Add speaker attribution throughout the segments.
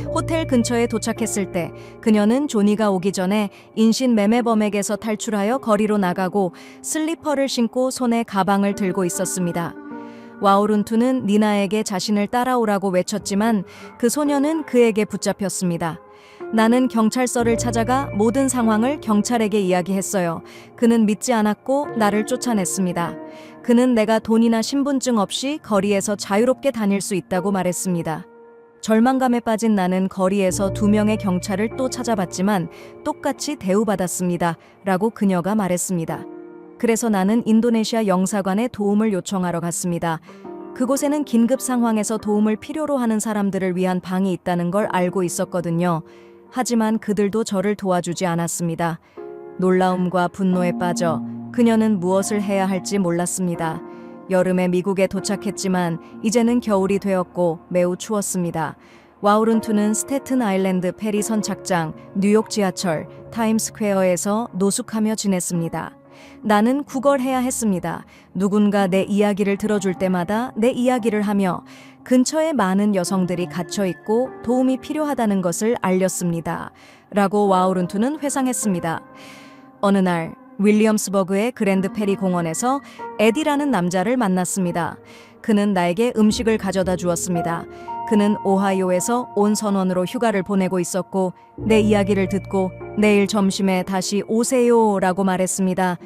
Speaker 1: 호텔 근처에 도착했을 때 그녀는 조니가 오기 전에 인신매매범에게서 탈출하여 거리로 나가고 슬리퍼를 신고 손에 가방을 들고 있었습니다. 와우룬투는 니나에게 자신을 따라오라고 외쳤지만 그 소녀는 그에게 붙잡혔습니다. 나는 경찰서를 찾아가 모든 상황을 경찰에게 이야기했어요. 그는 믿지 않았고 나를 쫓아냈습니다. 그는 내가 돈이나 신분증 없이 거리에서 자유롭게 다닐 수 있다고 말했습니다. 절망감에 빠진 나는 거리에서 2명의 경찰을 또 찾아봤지만 똑같이 대우받았습니다. 라고 그녀가 말했습니다. 그래서 나는 인도네시아 영사관에 도움을 요청하러 갔습니다. 그곳에는 긴급 상황에서 도움을 필요로 하는 사람들을 위한 방이 있다는 걸 알고 있었거든요. 하지만 그들도 저를 도와주지 않았습니다. 놀라움과 분노에 빠져 그녀는 무엇을 해야 할지 몰랐습니다. 여름에 미국에 도착했지만 이제는 겨울이 되었고 매우 추웠습니다. 와우룬투는 스태튼 아일랜드 페리 선착장, 뉴욕 지하철, 타임스퀘어에서 노숙하며 지냈습니다. 나는 구걸해야 했습니다. 누군가 내 이야기를 들어줄 때마다 내 이야기를 하며 근처에 많은 여성들이 갇혀있고 도움이 필요하다는 것을 알렸습니다. 라고 와우룬투는 회상했습니다. 어느 날 윌리엄스버그의 그랜드 페리 공원에서 에디라는 남자를 만났습니다. 그는 나에게 음식을 가져다 주었습니다. 그는 오하이오에서 온 선원으로 휴가를 보내고 있었고 내 이야기를 듣고 내일 점심에 다시 오세요 라고 말했습니다.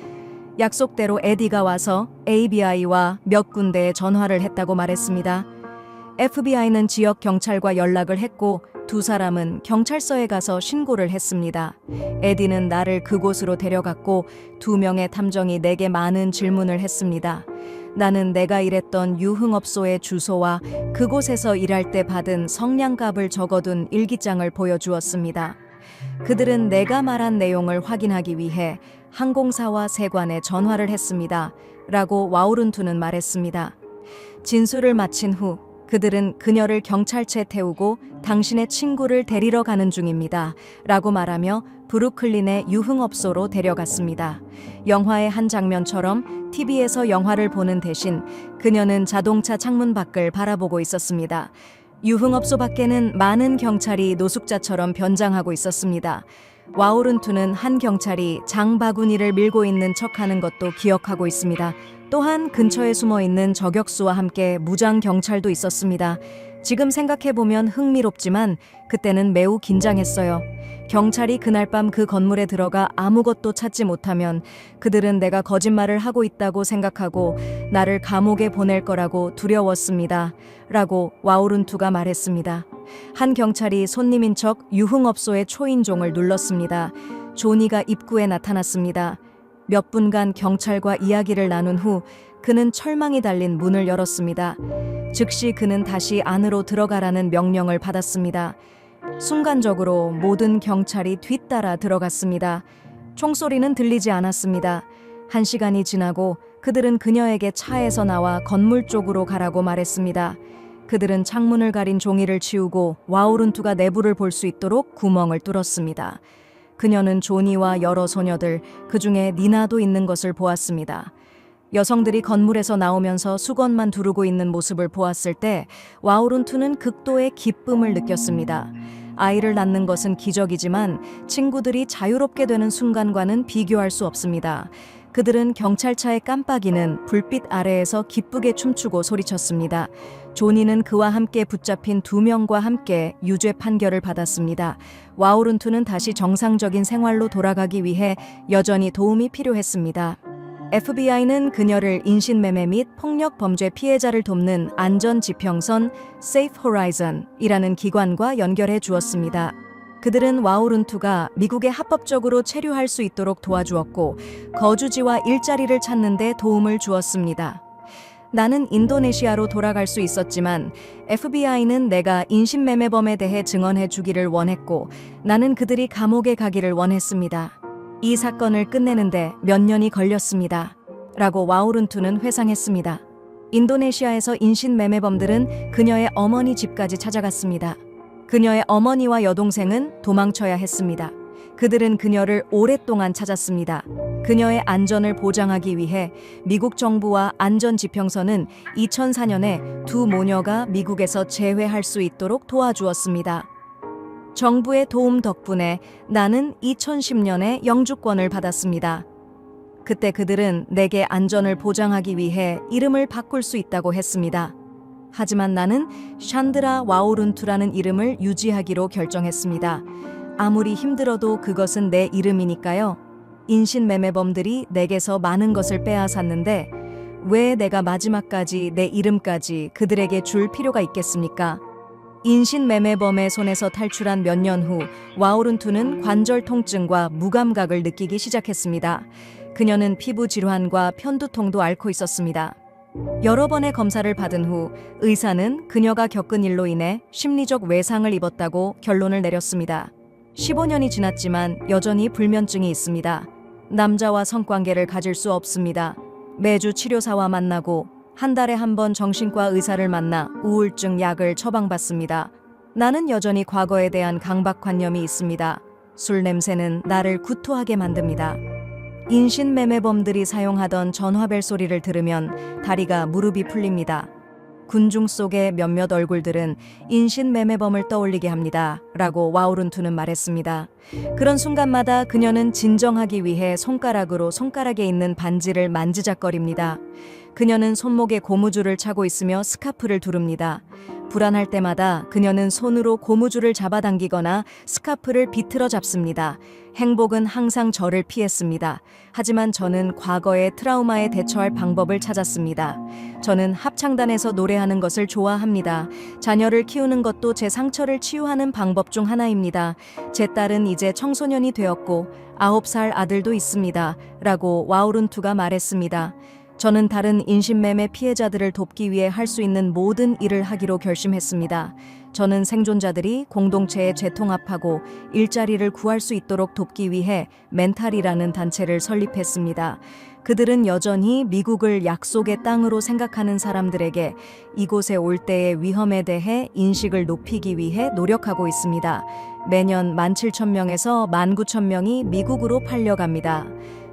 Speaker 1: 약속대로 에디가 와서 ABI와 몇 군데에 전화를 했다고 말했습니다. FBI는 지역 경찰과 연락을 했고 2사람은 경찰서에 가서 신고를 했습니다. 에디는 나를 그곳으로 데려갔고 2명의 탐정이 내게 많은 질문을 했습니다. 나는 내가 일했던 유흥업소의 주소와 그곳에서 일할 때 받은 성냥갑을 적어둔 일기장을 보여주었습니다. 그들은 내가 말한 내용을 확인하기 위해 항공사와 세관에 전화를 했습니다. 라고 와우룬투는 말했습니다. 진술을 마친 후 그들은 그녀를 경찰차에 태우고 당신의 친구를 데리러 가는 중입니다. 라고 말하며 브루클린의 유흥업소로 데려갔습니다. 영화의 한 장면처럼 TV에서 영화를 보는 대신 그녀는 자동차 창문 밖을 바라보고 있었습니다. 유흥업소 밖에는 많은 경찰이 노숙자처럼 변장하고 있었습니다. 와우룬투는 한 경찰이 장바구니를 밀고 있는 척하는 것도 기억하고 있습니다. 또한 근처에 숨어있는 저격수와 함께 무장 경찰도 있었습니다. 지금 생각해보면 흥미롭지만 그때는 매우 긴장했어요. 경찰이 그날 밤 그 건물에 들어가 아무것도 찾지 못하면 그들은 내가 거짓말을 하고 있다고 생각하고 나를 감옥에 보낼 거라고 두려웠습니다. 라고 와우룬투가 말했습니다. 한 경찰이 손님인 척 유흥업소의 초인종을 눌렀습니다. 조니가 입구에 나타났습니다. 몇 분간 경찰과 이야기를 나눈 후 그는 철망이 달린 문을 열었습니다. 즉시 그는 다시 안으로 들어가라는 명령을 받았습니다. 순간적으로 모든 경찰이 뒤따라 들어갔습니다. 총소리는 들리지 않았습니다. 1시간이 지나고 그들은 그녀에게 차에서 나와 건물 쪽으로 가라고 말했습니다. 그들은 창문을 가린 종이를 치우고 와우룬투가 내부를 볼 수 있도록 구멍을 뚫었습니다. 그녀는 조니와 여러 소녀들, 그중에 니나도 있는 것을 보았습니다. 여성들이 건물에서 나오면서 수건만 두르고 있는 모습을 보았을 때 와우룬투는 극도의 기쁨을 느꼈습니다. 아이를 낳는 것은 기적이지만 친구들이 자유롭게 되는 순간과는 비교할 수 없습니다. 그들은 경찰차의 깜빡이는 불빛 아래에서 기쁘게 춤추고 소리쳤습니다. 조니는 그와 함께 붙잡힌 2명과 함께 유죄 판결을 받았습니다. 와우룬투는 다시 정상적인 생활로 돌아가기 위해 여전히 도움이 필요했습니다. FBI는 그녀를 인신매매 및 폭력 범죄 피해자를 돕는 안전지평선 Safe Horizon이라는 기관과 연결해 주었습니다. 그들은 와우룬투가 미국에 합법적으로 체류할 수 있도록 도와주었고 거주지와 일자리를 찾는 데 도움을 주었습니다. 나는 인도네시아로 돌아갈 수 있었지만 FBI는 내가 인신매매범에 대해 증언해 주기를 원했고 나는 그들이 감옥에 가기를 원했습니다. 이 사건을 끝내는데 몇 년이 걸렸습니다. 라고 와우룬투는 회상했습니다. 인도네시아에서 인신매매범들은 그녀의 어머니 집까지 찾아갔습니다. 그녀의 어머니와 여동생은 도망쳐야 했습니다. 그들은 그녀를 오랫동안 찾았습니다. 그녀의 안전을 보장하기 위해 미국 정부와 안전지평선은 2004년에 2 모녀가 미국에서 재회할 수 있도록 도와주었습니다. 정부의 도움 덕분에 나는 2010년에 영주권을 받았습니다. 그때 그들은 내게 안전을 보장하기 위해 이름을 바꿀 수 있다고 했습니다. 하지만 나는 샨드라 와오룬투라는 이름을 유지하기로 결정했습니다. 아무리 힘들어도 그것은 내 이름이니까요. 인신매매범들이 내게서 많은 것을 빼앗았는데 왜 내가 마지막까지 내 이름까지 그들에게 줄 필요가 있겠습니까? 인신매매범의 손에서 탈출한 몇 년 후 와오룬투는 관절 통증과 무감각을 느끼기 시작했습니다. 그녀는 피부 질환과 편두통도 앓고 있었습니다. 여러 번의 검사를 받은 후 의사는 그녀가 겪은 일로 인해 심리적 외상을 입었다고 결론을 내렸습니다. 15년이 지났지만 여전히 불면증이 있습니다. 남자와 성관계를 가질 수 없습니다. 매주 치료사와 만나고 한 달에 한 번 정신과 의사를 만나 우울증 약을 처방받습니다. 나는 여전히 과거에 대한 강박관념이 있습니다. 술 냄새는 나를 구토하게 만듭니다. 인신매매범들이 사용하던 전화벨 소리를 들으면 다리가 무릎이 풀립니다. 군중 속의 몇몇 얼굴들은 인신매매범을 떠올리게 합니다. 라고 와오룬투는 말했습니다. 그런 순간마다 그녀는 진정하기 위해 손가락으로 손가락에 있는 반지를 만지작거립니다. 그녀는 손목에 고무줄을 차고 있으며 스카프를 두릅니다. 불안할 때마다 그녀는 손으로 고무줄을 잡아당기거나 스카프를 비틀어 잡습니다. 행복은 항상 저를 피했습니다. 하지만 저는 과거의 트라우마에 대처할 방법을 찾았습니다. 저는 합창단에서 노래하는 것을 좋아합니다. 자녀를 키우는 것도 제 상처를 치유하는 방법 중 하나입니다. 제 딸은 이제 청소년이 되었고 9살 아들도 있습니다. 라고 와오룬투가 말했습니다. 저는 다른 인신매매 피해자들을 돕기 위해 할 수 있는 모든 일을 하기로 결심했습니다. 저는 생존자들이 공동체에 재통합하고 일자리를 구할 수 있도록 돕기 위해 멘탈이라는 단체를 설립했습니다. 그들은 여전히 미국을 약속의 땅으로 생각하는 사람들에게 이곳에 올 때의 위험에 대해 인식을 높이기 위해 노력하고 있습니다. 매년 17,000명에서 19,000명이 미국으로 팔려갑니다.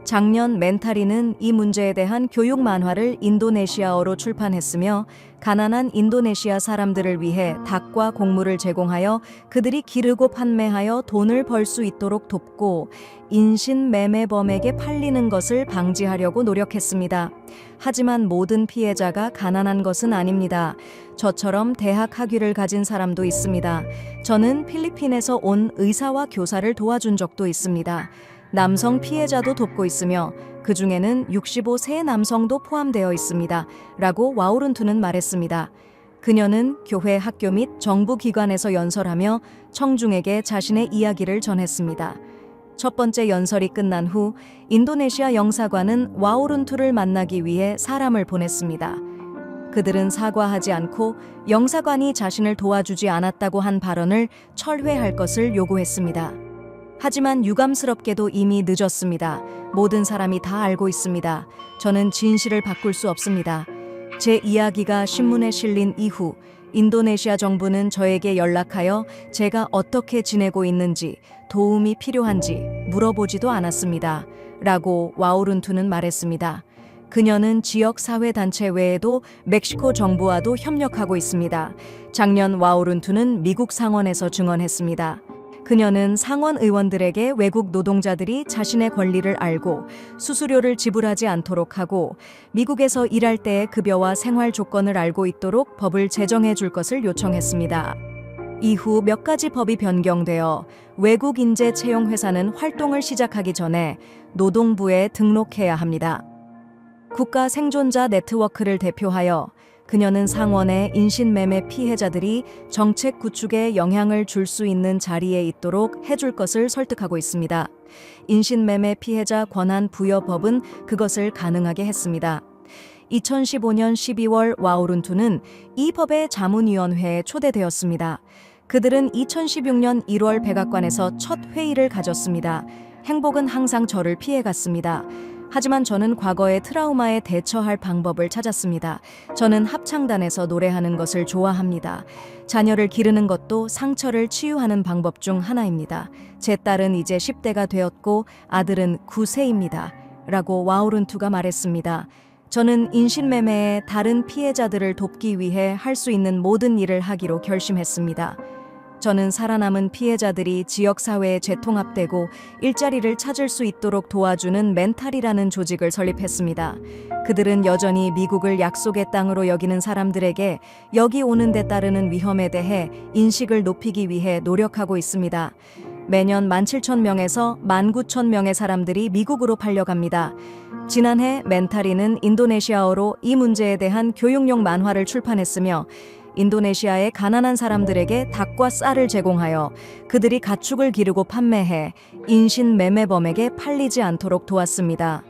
Speaker 1: 작년 멘타리는 이 문제에 대한 교육 만화를 인도네시아어로 출판했으며 가난한 인도네시아 사람들을 위해 닭과 곡물을 제공하여 그들이 기르고 판매하여 돈을 벌 수 있도록 돕고 인신매매범에게 팔리는 것을 방지하려고 노력했습니다. 하지만 모든 피해자가 가난한 것은 아닙니다. 저처럼 대학 학위를 가진 사람도 있습니다. 저는 필리핀에서 온 의사와 교사를 도와준 적도 있습니다. 남성 피해자도 돕고 있으며 그 중에는 65세 남성도 포함되어 있습니다. 라고 와오룬투는 말했습니다. 그녀는 교회, 학교 및 정부 기관에서 연설하며 청중에게 자신의 이야기를 전했습니다. 첫 번째 연설이 끝난 후 인도네시아 영사관은 와오룬투를 만나기 위해 사람을 보냈습니다. 그들은 사과하지 않고 영사관이 자신을 도와주지 않았다고 한 발언을 철회할 것을 요구했습니다. 하지만 유감스럽게도 이미 늦었습니다. 모든 사람이 다 알고 있습니다. 저는 진실을 바꿀 수 없습니다. 제 이야기가 신문에 실린 이후 인도네시아 정부는 저에게 연락하여 제가 어떻게 지내고 있는지, 도움이 필요한지 물어보지도 않았습니다. 라고 와오룬투는 말했습니다. 그녀는 지역 사회단체 외에도 멕시코 정부와도 협력하고 있습니다. 작년 와오룬투는 미국 상원에서 증언했습니다. 그녀는 상원 의원들에게 외국 노동자들이 자신의 권리를 알고 수수료를 지불하지 않도록 하고 미국에서 일할 때의 급여와 생활 조건을 알고 있도록 법을 제정해 줄 것을 요청했습니다. 이후 몇 가지 법이 변경되어 외국 인재 채용 회사는 활동을 시작하기 전에 노동부에 등록해야 합니다. 국가 생존자 네트워크를 대표하여 그녀는 상원의 인신매매 피해자들이 정책 구축에 영향을 줄 수 있는 자리에 있도록 해줄 것을 설득하고 있습니다. 인신매매 피해자 권한 부여법은 그것을 가능하게 했습니다. 2015년 12월 와오룬투는 이 법의 자문위원회에 초대되었습니다. 그들은 2016년 1월 백악관에서 첫 회의를 가졌습니다. 행복은 항상 저를 피해갔습니다. 하지만 저는 과거의 트라우마에 대처할 방법을 찾았습니다. 저는 합창단에서 노래하는 것을 좋아합니다. 자녀를 기르는 것도 상처를 치유하는 방법 중 하나입니다. 제 딸은 이제 10대가 되었고 아들은 9세입니다. 라고 와오룬투가 말했습니다. 저는 인신매매의 다른 피해자들을 돕기 위해 할 수 있는 모든 일을 하기로 결심했습니다. 저는 살아남은 피해자들이 지역사회에 재통합되고 일자리를 찾을 수 있도록 도와주는 멘탈이라는 조직을 설립했습니다. 그들은 여전히 미국을 약속의 땅으로 여기는 사람들에게 여기 오는 데 따르는 위험에 대해 인식을 높이기 위해 노력하고 있습니다. 매년 17,000명에서 19,000명의 사람들이 미국으로 팔려갑니다. 지난해 멘탈이는 인도네시아어로 이 문제에 대한 교육용 만화를 출판했으며 인도네시아의 가난한 사람들에게 닭과 쌀을 제공하여 그들이 가축을 기르고 판매해 인신 매매범에게 팔리지 않도록 도왔습니다.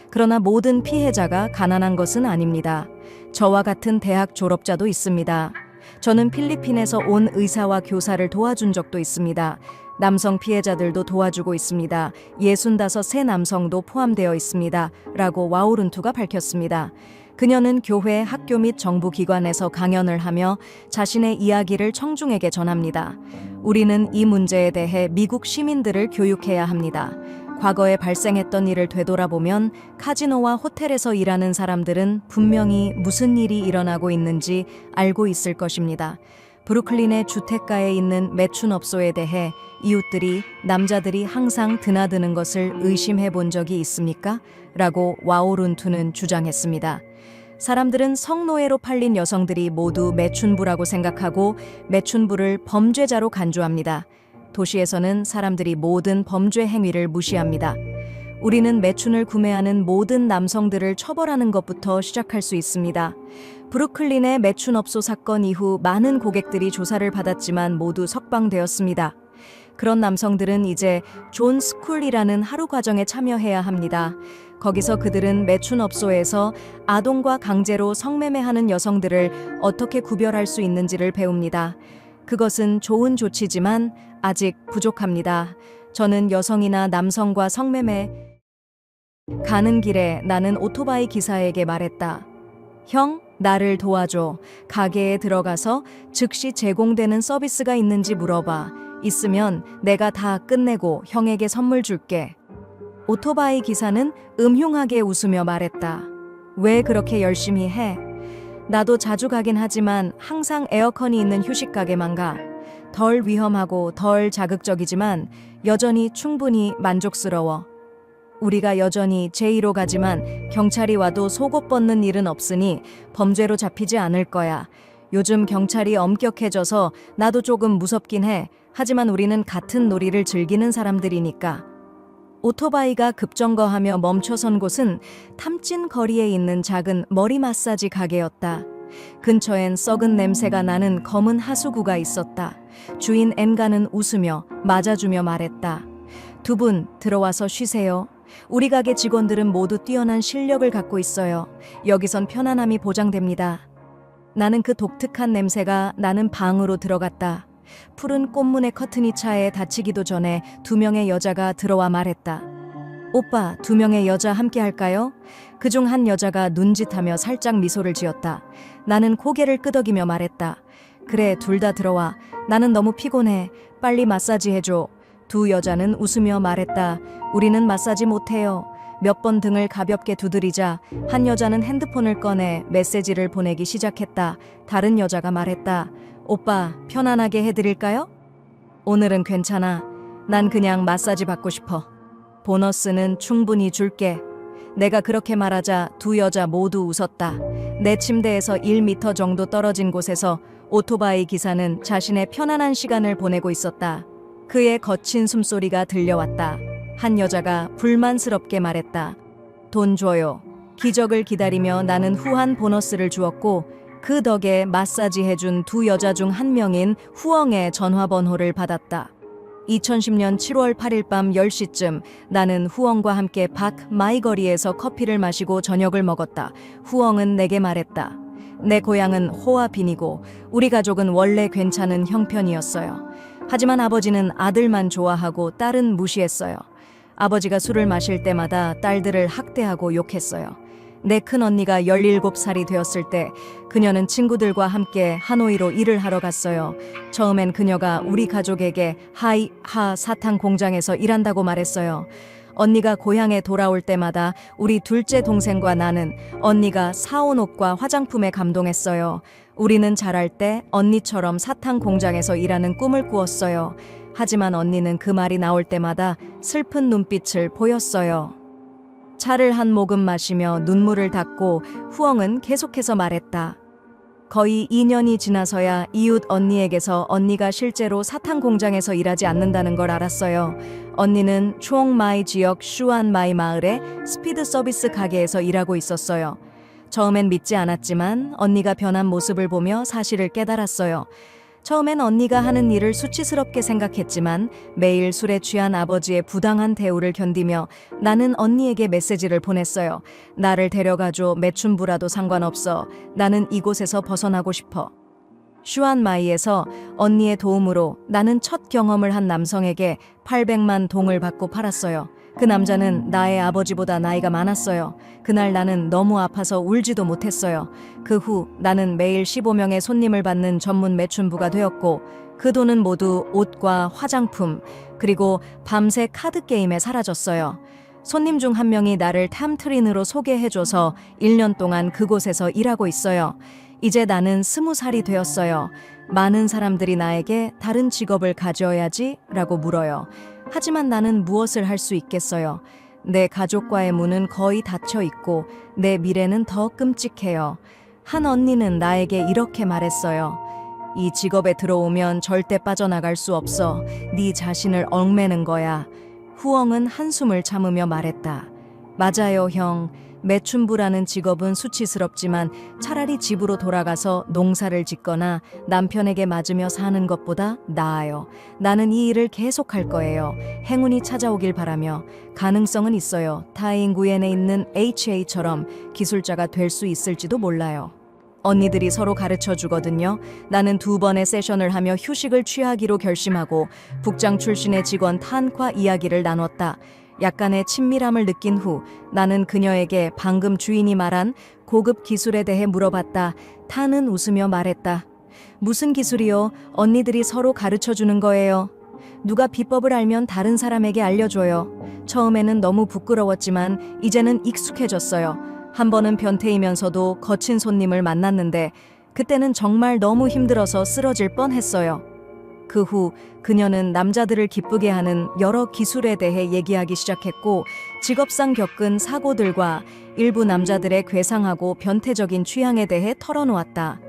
Speaker 1: 그러나 모든 피해자가 가난한 것은 아닙니다. 저와 같은 대학 졸업자도 있습니다. 저는 필리핀에서 온 의사와 교사를 도와준 적도 있습니다. 남성 피해자들도 도와주고 있습니다. 65세 남성도 포함되어 있습니다. 라고 와우룬투가 밝혔습니다. 그녀는 교회, 학교 및 정부 기관에서 강연을 하며 자신의 이야기를 청중에게 전합니다. 우리는 이 문제에 대해 미국 시민들을 교육해야 합니다. 과거에 발생했던 일을 되돌아보면 카지노와 호텔에서 일하는 사람들은 분명히 무슨 일이 일어나고 있는지 알고 있을 것입니다. 브루클린의 주택가에 있는 매춘업소에 대해 이웃들이 남자들이 항상 드나드는 것을 의심해 본 적이 있습니까? 라고 와우룬투는 주장했습니다. 사람들은 성노예로 팔린 여성들이 모두 매춘부라고 생각하고 매춘부를 범죄자로 간주합니다. 도시에서는 사람들이 모든 범죄 행위를 무시합니다. 우리는 매춘을 구매하는 모든 남성들을 처벌하는 것부터 시작할 수 있습니다. 브루클린의 매춘업소 사건 이후 많은 고객들이 조사를 받았지만 모두 석방되었습니다. 그런 남성들은 이제 존 스쿨이라는 하루 과정에 참여해야 합니다. 거기서 그들은 매춘업소에서 아동과 강제로 성매매하는 여성들을 어떻게 구별할 수 있는지를 배웁니다. 그것은 좋은 조치지만 아직 부족합니다. 저는 여성이나 남성과 성매매 가는 길에 나는 오토바이 기사에게 말했다. 형, 나를 도와줘. 가게에 들어가서 즉시 제공되는 서비스가 있는지 물어봐. 있으면 내가 다 끝내고 형에게 선물 줄게. 오토바이 기사는 음흉하게 웃으며 말했다. 왜 그렇게 열심히 해? 나도 자주 가긴 하지만 항상 에어컨이 있는 휴식 가게만 가. 덜 위험하고 덜 자극적이지만 여전히 충분히 만족스러워. 우리가 여전히 제2로 가지만 경찰이 와도 속옷 벗는 일은 없으니 범죄로 잡히지 않을 거야. 요즘 경찰이 엄격해져서 나도 조금 무섭긴 해. 하지만 우리는 같은 놀이를 즐기는 사람들이니까. 오토바이가 급정거하며 멈춰선 곳은 탐진 거리에 있는 작은 머리 마사지 가게였다. 근처엔 썩은 냄새가 나는 검은 하수구가 있었다. 주인 엠가는 웃으며 맞아주며 말했다. 두 분 들어와서 쉬세요. 우리 가게 직원들은 모두 뛰어난 실력을 갖고 있어요. 여기선 편안함이 보장됩니다. 나는 그 독특한 냄새가 나는 방으로 들어갔다. 푸른 꽃무늬 커튼이 차에 닫히기도 전에 2명의 여자가 들어와 말했다. 오빠, 2명의 여자 함께 할까요? 그중 한 여자가 눈짓하며 살짝 미소를 지었다. 나는 고개를 끄덕이며 말했다. 그래, 둘 다 들어와. 나는 너무 피곤해. 빨리 마사지 해줘. 두 여자는 웃으며 말했다. 우리는 마사지 못해요. 몇 번 등을 가볍게 두드리자 한 여자는 핸드폰을 꺼내 메시지를 보내기 시작했다. 다른 여자가 말했다. 오빠, 편안하게 해드릴까요? 오늘은 괜찮아. 난 그냥 마사지 받고 싶어. 보너스는 충분히 줄게. 내가 그렇게 말하자 두 여자 모두 웃었다. 내 침대에서 1m 정도 떨어진 곳에서 오토바이 기사는 자신의 편안한 시간을 보내고 있었다. 그의 거친 숨소리가 들려왔다. 한 여자가 불만스럽게 말했다. 돈 줘요. 기적을 기다리며 나는 후한 보너스를 주었고 그 덕에 마사지 해준 두 여자 중 한 명인 후엉의 전화번호를 받았다. 2010년 7월 8일 밤 10시쯤 나는 후엉과 함께 박 마이거리에서 커피를 마시고 저녁을 먹었다. 후엉은 내게 말했다. 내 고향은 호아빈이고 우리 가족은 원래 괜찮은 형편이었어요. 하지만 아버지는 아들만 좋아하고 딸은 무시했어요. 아버지가 술을 마실 때마다 딸들을 학대하고 욕했어요. 내 큰언니가 17살이 되었을 때 그녀는 친구들과 함께 하노이로 일을 하러 갔어요. 처음엔 그녀가 우리 가족에게 하이하 사탕 공장에서 일한다고 말했어요. 언니가 고향에 돌아올 때마다 우리 둘째 동생과 나는 언니가 사온 옷과 화장품에 감동했어요. 우리는 자랄 때 언니처럼 사탕 공장에서 일하는 꿈을 꾸었어요. 하지만 언니는 그 말이 나올 때마다 슬픈 눈빛을 보였어요. 차를 한 모금 마시며 눈물을 닦고 후엉은 계속해서 말했다. 거의 2년이 지나서야 이웃 언니에게서 언니가 실제로 사탕 공장에서 일하지 않는다는 걸 알았어요. 언니는 추옹마이 지역 슈안마이 마을의 스피드 서비스 가게에서 일하고 있었어요. 처음엔 믿지 않았지만 언니가 변한 모습을 보며 사실을 깨달았어요. 처음엔 언니가 하는 일을 수치스럽게 생각했지만 매일 술에 취한 아버지의 부당한 대우를 견디며 나는 언니에게 메시지를 보냈어요. 나를 데려가줘. 매춘부라도 상관없어. 나는 이곳에서 벗어나고 싶어. 슈안마이에서 언니의 도움으로 나는 첫 경험을 한 남성에게 800만 동을 받고 팔았어요. 그 남자는 나의 아버지보다 나이가 많았어요. 그날 나는 너무 아파서 울지도 못했어요. 그 후 나는 매일 15명의 손님을 받는 전문 매춘부가 되었고 그 돈은 모두 옷과 화장품 그리고 밤새 카드 게임에 사라졌어요. 손님 중 한 명이 나를 탐트린으로 소개해줘서 1년 동안 그곳에서 일하고 있어요. 이제 나는 20살이 되었어요. 많은 사람들이 나에게 다른 직업을 가져야지 라고 물어요. 하지만 나는 무엇을 할 수 있겠어요? 내 가족과의 문은 거의 닫혀 있고 내 미래는 더 끔찍해요. 한 언니는 나에게 이렇게 말했어요. 이 직업에 들어오면 절대 빠져나갈 수 없어. 네 자신을 얽매는 거야. 후엉은 한숨을 참으며 말했다. 맞아요, 형. 매춘부라는 직업은 수치스럽지만 차라리 집으로 돌아가서 농사를 짓거나 남편에게 맞으며 사는 것보다 나아요. 나는 이 일을 계속할 거예요. 행운이 찾아오길 바라며. 가능성은 있어요. 타이잉구엔에 있는 HA처럼 기술자가 될 수 있을지도 몰라요. 언니들이 서로 가르쳐 주거든요. 나는 2번의 세션을 하며 휴식을 취하기로 결심하고 북장 출신의 직원 탄과 이야기를 나눴다. 약간의 친밀함을 느낀 후 나는 그녀에게 방금 주인이 말한 고급 기술에 대해 물어봤다. 탄은 웃으며 말했다. 무슨 기술이요? 언니들이 서로 가르쳐 주는 거예요. 누가 비법을 알면 다른 사람에게 알려줘요. 처음에는 너무 부끄러웠지만 이제는 익숙해졌어요. 한 번은 변태이면서도 거친 손님을 만났는데 그때는 정말 너무 힘들어서 쓰러질 뻔했어요. 그 후 그녀는 남자들을 기쁘게 하는 여러 기술에 대해 얘기하기 시작했고 직업상 겪은 사고들과 일부 남자들의 괴상하고 변태적인 취향에 대해 털어놓았다.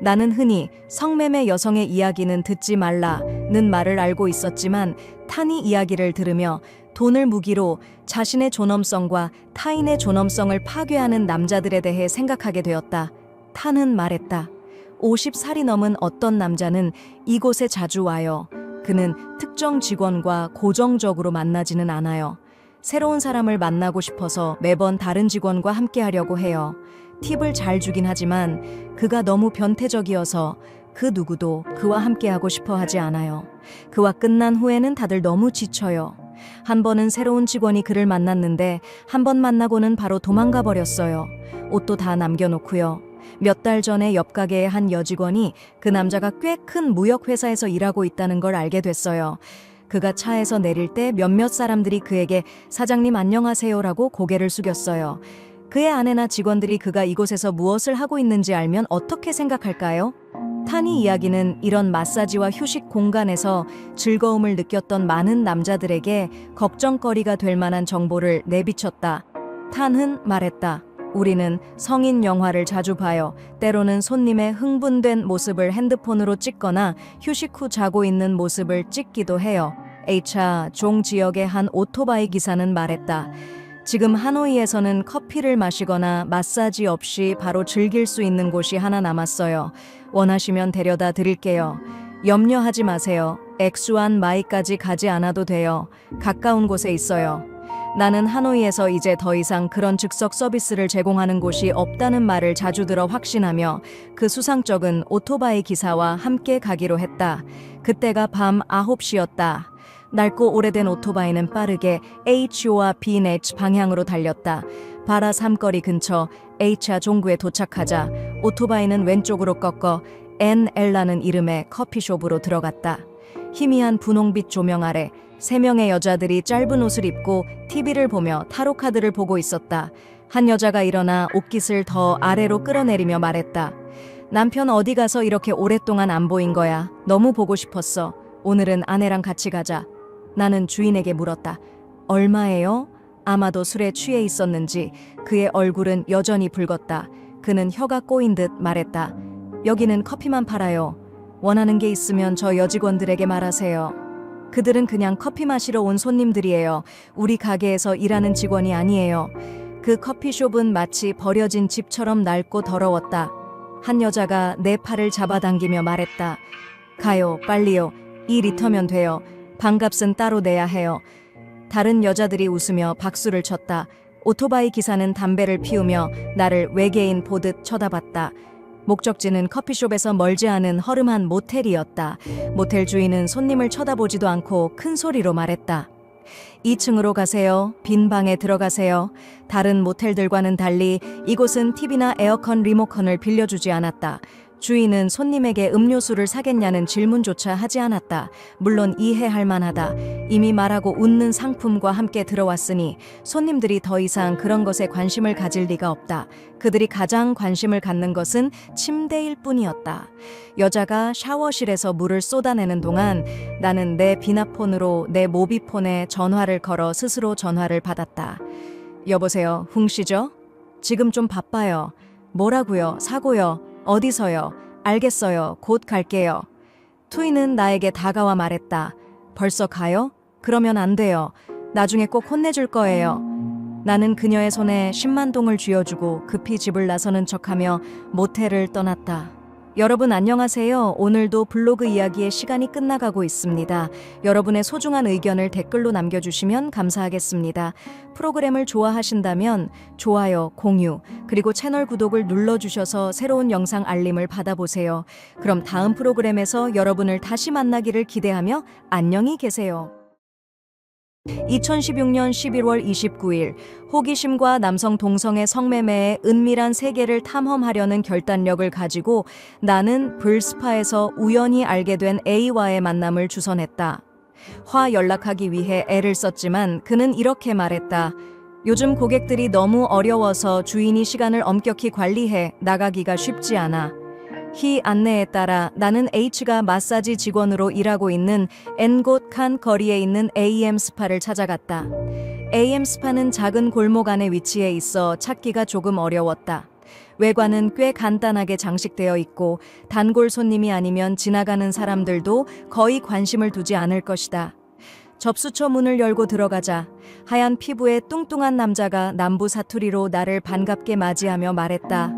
Speaker 1: 나는 흔히 성매매 여성의 이야기는 듣지 말라는 말을 알고 있었지만 탄이 이야기를 들으며 돈을 무기로 자신의 존엄성과 타인의 존엄성을 파괴하는 남자들에 대해 생각하게 되었다. 탄은 말했다. 50살이 넘은 어떤 남자는 이곳에 자주 와요. 그는 특정 직원과 고정적으로 만나지는 않아요. 새로운 사람을 만나고 싶어서 매번 다른 직원과 함께 하려고 해요. 팁을 잘 주긴 하지만 그가 너무 변태적이어서 그 누구도 그와 함께 하고 싶어 하지 않아요. 그와 끝난 후에는 다들 너무 지쳐요. 한 번은 새로운 직원이 그를 만났는데 한 번 만나고는 바로 도망가 버렸어요. 옷도 다 남겨놓고요. 몇 달 전에 옆 가게의 한 여직원이 그 남자가 꽤 큰 무역회사에서 일하고 있다는 걸 알게 됐어요. 그가 차에서 내릴 때 몇몇 사람들이 그에게 사장님 안녕하세요라고 고개를 숙였어요. 그의 아내나 직원들이 그가 이곳에서 무엇을 하고 있는지 알면 어떻게 생각할까요? 탄이 이야기는 이런 마사지와 휴식 공간에서 즐거움을 느꼈던 많은 남자들에게 걱정거리가 될 만한 정보를 내비쳤다. 탄은 말했다. 우리는 성인 영화를 자주 봐요. 때로는 손님의 흥분된 모습을 핸드폰으로 찍거나 휴식 후 자고 있는 모습을 찍기도 해요. H차 종 지역의 한 오토바이 기사는 말했다. 지금 하노이에서는 커피를 마시거나 마사지 없이 바로 즐길 수 있는 곳이 하나 남았어요. 원하시면 데려다 드릴게요. 염려하지 마세요. 엑수안 마이까지 가지 않아도 돼요. 가까운 곳에 있어요. 나는 하노이에서 이제 더 이상 그런 즉석 서비스를 제공하는 곳이 없다는 말을 자주 들어 확신하며 그 수상쩍은 오토바이 기사와 함께 가기로 했다. 그때가 밤 9시였다. 낡고 오래된 오토바이는 빠르게 H와 B&H 방향으로 달렸다. 바라 삼거리 근처 H차 종구에 도착하자 오토바이는 왼쪽으로 꺾어 NL라는 이름의 커피숍으로 들어갔다. 희미한 분홍빛 조명 아래 3명의 여자들이 짧은 옷을 입고 TV를 보며 타로 카드를 보고 있었다. 한 여자가 일어나 옷깃을 더 아래로 끌어내리며 말했다. 남편 어디 가서 이렇게 오랫동안 안 보인 거야. 너무 보고 싶었어. 오늘은 아내랑 같이 가자. 나는 주인에게 물었다. 얼마예요? 아마도 술에 취해 있었는지 그의 얼굴은 여전히 붉었다. 그는 혀가 꼬인 듯 말했다. 여기는 커피만 팔아요. 원하는 게 있으면 저 여직원들에게 말하세요. 그들은 그냥 커피 마시러 온 손님들이에요. 우리 가게에서 일하는 직원이 아니에요. 그 커피숍은 마치 버려진 집처럼 낡고 더러웠다. 한 여자가 내 팔을 잡아당기며 말했다. 가요, 빨리요. 2리터면 돼요. 방값은 따로 내야 해요. 다른 여자들이 웃으며 박수를 쳤다. 오토바이 기사는 담배를 피우며 나를 외계인 보듯 쳐다봤다. 목적지는 커피숍에서 멀지 않은 허름한 모텔이었다. 모텔 주인은 손님을 쳐다보지도 않고 큰 소리로 말했다. 2층으로 가세요. 빈 방에 들어가세요. 다른 모텔들과는 달리 이곳은 TV나 에어컨 리모컨을 빌려주지 않았다. 주인은 손님에게 음료수를 사겠냐는 질문조차 하지 않았다. 물론 이해할 만하다. 이미 말하고 웃는 상품과 함께 들어왔으니 손님들이 더 이상 그런 것에 관심을 가질 리가 없다. 그들이 가장 관심을 갖는 것은 침대일 뿐이었다. 여자가 샤워실에서 물을 쏟아내는 동안 나는 내 비나폰으로 내 모비폰에 전화를 걸어 스스로 전화를 받았다. 여보세요, 훈 씨죠? 지금 좀 바빠요. 뭐라고요? 사고요? 어디서요? 알겠어요. 곧 갈게요. 투이는 나에게 다가와 말했다. 벌써 가요? 그러면 안 돼요. 나중에 꼭 혼내줄 거예요. 나는 그녀의 손에 10만 동을 쥐어주고 급히 집을 나서는 척하며 모텔을 떠났다. 여러분 안녕하세요. 오늘도 블로그 이야기의 시간이 끝나가고 있습니다. 여러분의 소중한 의견을 댓글로 남겨주시면 감사하겠습니다. 프로그램을 좋아하신다면 좋아요, 공유, 그리고 채널 구독을 눌러주셔서 새로운 영상 알림을 받아보세요. 그럼 다음 프로그램에서 여러분을 다시 만나기를 기대하며 안녕히 계세요. 2016년 11월 29일 호기심과 남성 동성의 성매매의 은밀한 세계를 탐험하려는 결단력을 가지고 나는 불스파에서 우연히 알게 된 A와의 만남을 주선했다. 연락하기 위해 애를 썼지만 그는 이렇게 말했다. 요즘 고객들이 너무 어려워서 주인이 시간을 엄격히 관리해 나가기가 쉽지 않아. 희 안내에 따라 나는 H가 마사지 직원으로 일하고 있는 엔곳 칸 거리에 있는 AM 스파를 찾아갔다. AM 스파는 작은 골목 안에 위치해 있어 찾기가 조금 어려웠다. 외관은 꽤 간단하게 장식되어 있고 단골 손님이 아니면 지나가는 사람들도 거의 관심을 두지 않을 것이다. 접수처 문을 열고 들어가자 하얀 피부의 뚱뚱한 남자가 남부 사투리로 나를 반갑게 맞이하며 말했다.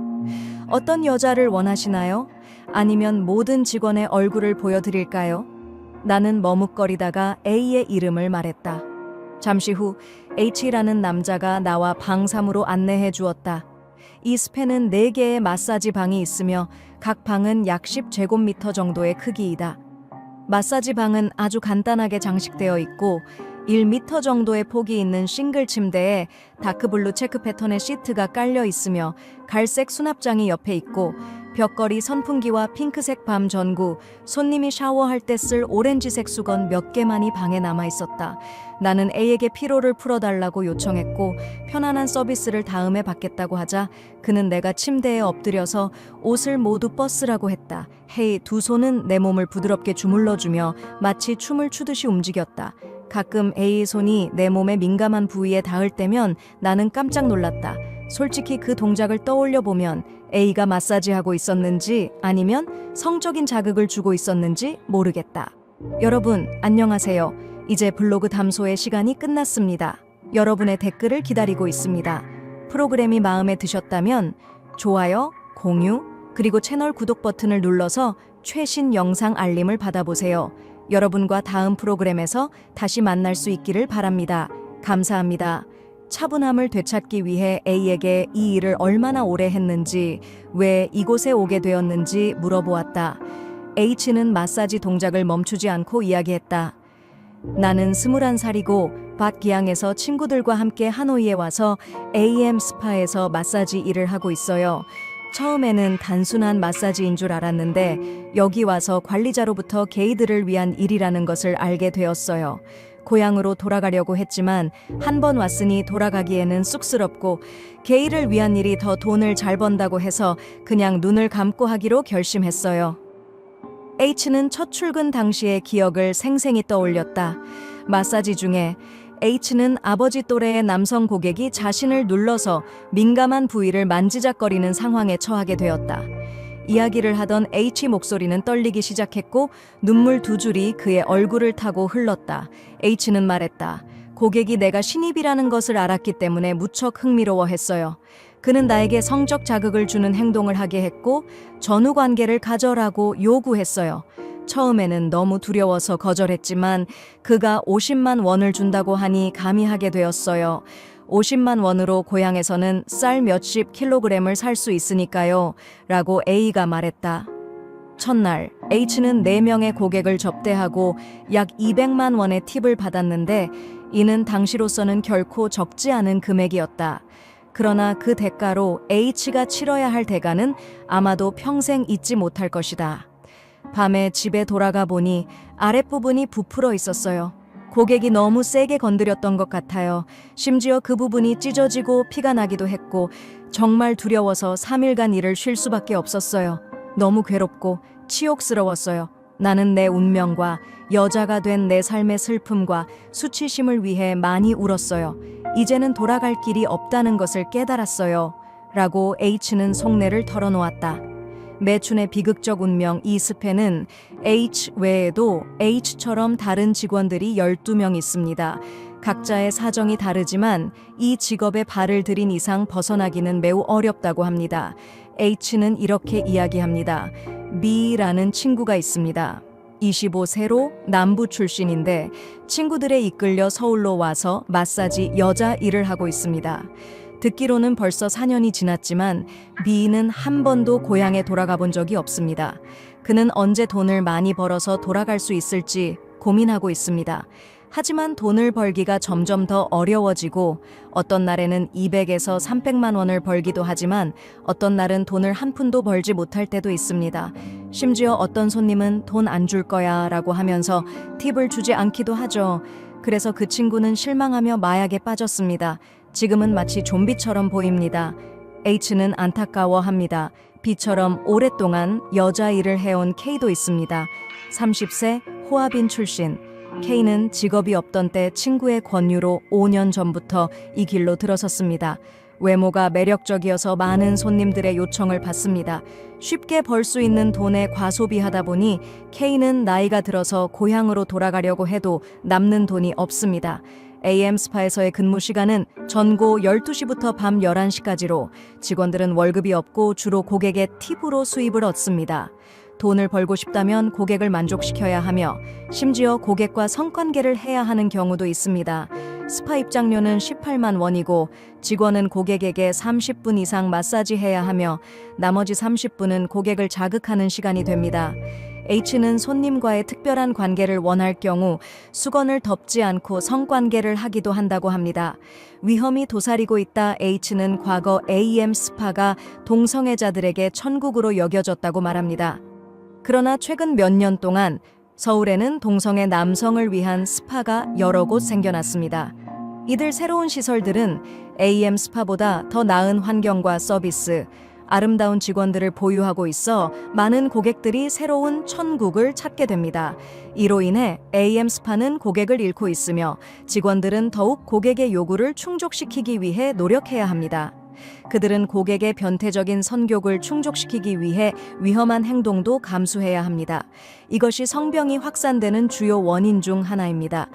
Speaker 1: 어떤 여자를 원하시나요? 아니면 모든 직원의 얼굴을 보여드릴까요? 나는 머뭇거리다가 A의 이름을 말했다. 잠시 후 H라는 남자가 나와 방 3으로 안내해 주었다. 이 스패는 4개의 마사지 방이 있으며 각 방은 약 10제곱미터 정도의 크기이다. 마사지 방은 아주 간단하게 장식되어 있고 1m 정도의 폭이 있는 싱글 침대에 다크블루 체크 패턴의 시트가 깔려 있으며 갈색 수납장이 옆에 있고 벽걸이 선풍기와 핑크색 밤 전구, 손님이 샤워할 때 쓸 오렌지색 수건 몇 개만이 방에 남아 있었다. 나는 A에게 피로를 풀어달라고 요청했고 편안한 서비스를 다음에 받겠다고 하자 그는 내가 침대에 엎드려서 옷을 모두 벗으라고 했다. 헤이 두 손은 내 몸을 부드럽게 주물러주며 마치 춤을 추듯이 움직였다. 가끔 A의 손이 내 몸의 민감한 부위에 닿을 때면 나는 깜짝 놀랐다. 솔직히 그 동작을 떠올려 보면 A가 마사지하고 있었는지 아니면 성적인 자극을 주고 있었는지 모르겠다. 여러분 안녕하세요. 이제 블로그 담소의 시간이 끝났습니다. 여러분의 댓글을 기다리고 있습니다. 프로그램이 마음에 드셨다면 좋아요, 공유, 그리고 채널 구독 버튼을 눌러서 최신 영상 알림을 받아보세요. 여러분과 다음 프로그램에서 다시 만날 수 있기를 바랍니다. 감사합니다. 차분함을 되찾기 위해 A에게 이 일을 얼마나 오래 했는지, 왜 이곳에 오게 되었는지 물어보았다. H는 마사지 동작을 멈추지 않고 이야기했다. 나는 21살이고 밭기양에서 친구들과 함께 하노이에 와서 AM 스파에서 마사지 일을 하고 있어요. 처음에는 단순한 마사지인 줄 알았는데 여기 와서 관리자로부터 게이들을 위한 일이라는 것을 알게 되었어요. 고향으로 돌아가려고 했지만 한 번 왔으니 돌아가기에는 쑥스럽고 게이를 위한 일이 더 돈을 잘 번다고 해서 그냥 눈을 감고 하기로 결심했어요. H는 첫 출근 당시의 기억을 생생히 떠올렸다. 마사지 중에 H는 아버지 또래의 남성 고객이 자신을 눌러서 민감한 부위를 만지작거리는 상황에 처하게 되었다. 이야기를 하던 H 목소리는 떨리기 시작했고 눈물 두 줄이 그의 얼굴을 타고 흘렀다. H는 말했다. 고객이 내가 신입이라는 것을 알았기 때문에 무척 흥미로워했어요. 그는 나에게 성적 자극을 주는 행동을 하게 했고 전후 관계를 가져라고 요구했어요. 처음에는 너무 두려워서 거절했지만 그가 50만 원을 준다고 하니 감히 하게 되었어요. 50만 원으로 고향에서는 쌀 몇십 킬로그램을 살 수 있으니까요. 라고 A가 말했다. 첫날 H는 4명의 고객을 접대하고 약 200만 원의 팁을 받았는데 이는 당시로서는 결코 적지 않은 금액이었다. 그러나 그 대가로 H가 치러야 할 대가는 아마도 평생 잊지 못할 것이다. 밤에 집에 돌아가 보니 아랫부분이 부풀어 있었어요. 고객이 너무 세게 건드렸던 것 같아요. 심지어 그 부분이 찢어지고 피가 나기도 했고 정말 두려워서 3일간 일을 쉴 수밖에 없었어요. 너무 괴롭고 치욕스러웠어요. 나는 내 운명과 여자가 된 내 삶의 슬픔과 수치심을 위해 많이 울었어요. 이제는 돌아갈 길이 없다는 것을 깨달았어요. 라고 H는 속내를 털어놓았다. 매춘의 비극적 운명 이스페는 H 외에도 H처럼 다른 직원들이 12명 있습니다. 각자의 사정이 다르지만 이 직업에 발을 들인 이상 벗어나기는 매우 어렵다고 합니다. H는 이렇게 이야기합니다. B라는 친구가 있습니다. 25세로 남부 출신인데 친구들에 이끌려 서울로 와서 마사지 여자 일을 하고 있습니다. 듣기로는 벌써 4년이 지났지만 B는 한 번도 고향에 돌아가 본 적이 없습니다. 그는 언제 돈을 많이 벌어서 돌아갈 수 있을지 고민하고 있습니다. 하지만 돈을 벌기가 점점 더 어려워지고 어떤 날에는 200에서 300만 원을 벌기도 하지만 어떤 날은 돈을 한 푼도 벌지 못할 때도 있습니다. 심지어 어떤 손님은 돈 안 줄 거야 라고 하면서 팁을 주지 않기도 하죠. 그래서 그 친구는 실망하며 마약에 빠졌습니다. 지금은 마치 좀비처럼 보입니다. H는 안타까워합니다. B처럼 오랫동안 여자 일을 해온 K도 있습니다. 30세 호아빈 출신. K는 직업이 없던 때 친구의 권유로 5년 전부터 이 길로 들어섰습니다. 외모가 매력적이어서 많은 손님들의 요청을 받습니다. 쉽게 벌 수 있는 돈에 과소비하다 보니 K는 나이가 들어서 고향으로 돌아가려고 해도 남는 돈이 없습니다. AM 스파에서의 근무 시간은 전고 12시부터 밤 11시까지로 직원들은 월급이 없고 주로 고객의 팁으로 수입을 얻습니다. 돈을 벌고 싶다면 고객을 만족시켜야 하며 심지어 고객과 성관계를 해야 하는 경우도 있습니다. 스파 입장료는 18만 원이고 직원은 고객에게 30분 이상 마사지해야 하며 나머지 30분은 고객을 자극하는 시간이 됩니다. H는 손님과의 특별한 관계를 원할 경우 수건을 덮지 않고 성관계를 하기도 한다고 합니다. 위험이 도사리고 있다. H는 과거 AM 스파가 동성애자들에게 천국으로 여겨졌다고 말합니다. 그러나 최근 몇 년 동안 서울에는 동성애 남성을 위한 스파가 여러 곳 생겨났습니다. 이들 새로운 시설들은 AM 스파보다 더 나은 환경과 서비스, 아름다운 직원들을 보유하고 있어 많은 고객들이 새로운 천국을 찾게 됩니다. 이로 인해 AM 스파는 고객을 잃고 있으며 직원들은 더욱 고객의 요구를 충족시키기 위해 노력해야 합니다. 그들은 고객의 변태적인 선욕을 충족시키기 위해 위험한 행동도 감수해야 합니다. 이것이 성병이 확산되는 주요 원인 중 하나입니다.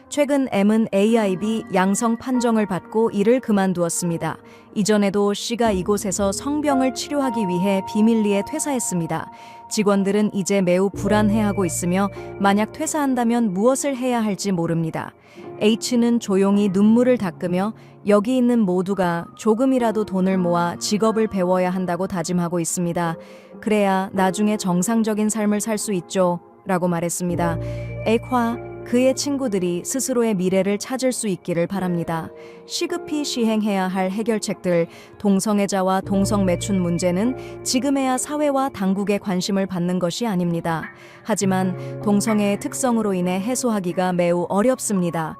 Speaker 1: 최근 M은 AIB 양성 판정을 받고 일을 그만두었습니다. 이전에도 C가 이곳에서 성병을 치료하기 위해 비밀리에 퇴사했습니다. 직원들은 이제 매우 불안해하고 있으며 만약 퇴사한다면 무엇을 해야 할지 모릅니다. H는 조용히 눈물을 닦으며 여기 있는 모두가 조금이라도 돈을 모아 직업을 배워야 한다고 다짐하고 있습니다. 그래야 나중에 정상적인 삶을 살 수 있죠. 라고 말했습니다. 액화 그의 친구들이 스스로의 미래를 찾을 수 있기를 바랍니다. 시급히 시행해야 할 해결책들, 동성애자와 동성매춘 문제는 지금에야 사회와 당국의 관심을 받는 것이 아닙니다. 하지만 동성애의 특성으로 인해 해소하기가 매우 어렵습니다.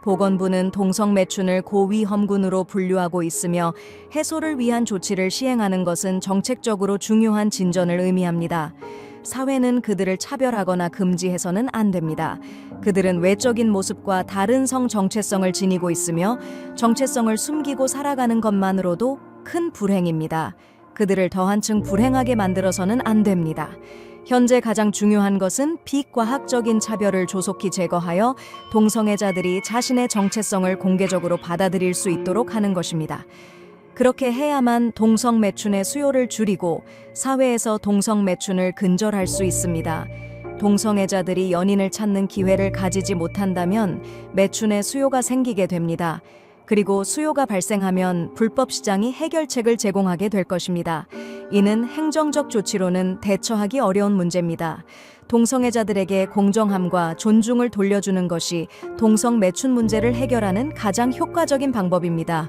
Speaker 1: 보건부는 동성매춘을 고위험군으로 분류하고 있으며 해소를 위한 조치를 시행하는 것은 정책적으로 중요한 진전을 의미합니다. 사회는 그들을 차별하거나 금지해서는 안 됩니다. 그들은 외적인 모습과 다른 성 정체성을 지니고 있으며 정체성을 숨기고 살아가는 것만으로도 큰 불행입니다. 그들을 더 한층 불행하게 만들어서는 안 됩니다. 현재 가장 중요한 것은 비과학적인 차별을 조속히 제거하여 동성애자들이 자신의 정체성을 공개적으로 받아들일 수 있도록 하는 것입니다. 그렇게 해야만 동성매춘의 수요를 줄이고 사회에서 동성매춘을 근절할 수 있습니다. 동성애자들이 연인을 찾는 기회를 가지지 못한다면 매춘의 수요가 생기게 됩니다. 그리고 수요가 발생하면 불법 시장이 해결책을 제공하게 될 것입니다. 이는 행정적 조치로는 대처하기 어려운 문제입니다. 동성애자들에게 공정함과 존중을 돌려주는 것이 동성 매춘 문제를 해결하는 가장 효과적인 방법입니다.